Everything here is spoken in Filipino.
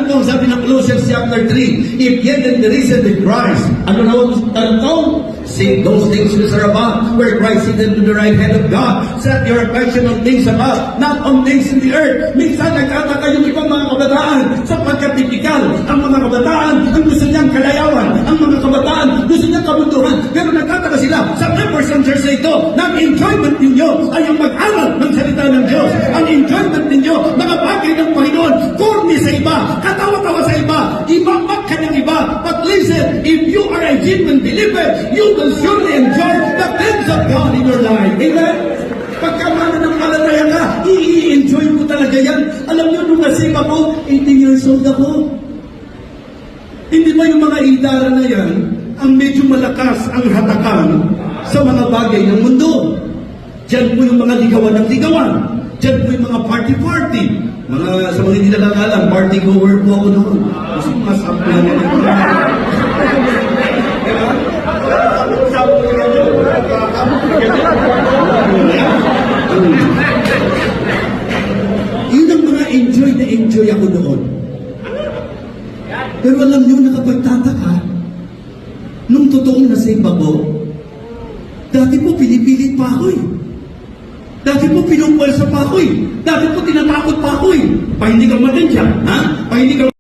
Ano po ang sabi ng Colossians chapter 3? If yet in the risen with Christ, ano na ang seek those things which are above, where Christ is to the right hand of God. Set your affection on things above, not on things in the earth. Minsan nagkataka yung ibang mga kabataan sapagkat tipikal. Ang mga kabataan, ang gusto niyang kalayawan. Ang mga kabataan, gusto niyang kabunduhan. Pero nagkataka sila sa members ng church na ito, na ang enjoyment ninyo ay ang mag-aral ng salita ng Diyos. Ang enjoyment ninyo, mga bagay ng Panginoon, corny sa iba, katawa-tawa sa iba, imamak ka ng iba. But listen, if you are a genuine believer, you will surely enjoy the things of God in your life. Amen? Pagka mananampalataya ka, i-enjoy mo talaga yan. Alam nyo, nung nasave ako, 18 years old ako. Hindi ba yung mga idara na yan, ang medyo malakas ang hatakan sa mga bagay ng mundo? Diyan po yung mga ligawan ng ligawan. Diyan po yung mga party-party. Sa mga hindi nakakalam, party goer po ako noon. Kasi mga sample lang yan. Yun ang mga enjoy ako noon. Pero alam niyo, nakapagtataka, nung totoong nasave ako, dati po pinipilit pa ako eh. Dati po pinupwelsa pa ako eh. Dati po tinatakot pa ako eh. Pa hindi ka matensya, ha? Pa hindi ka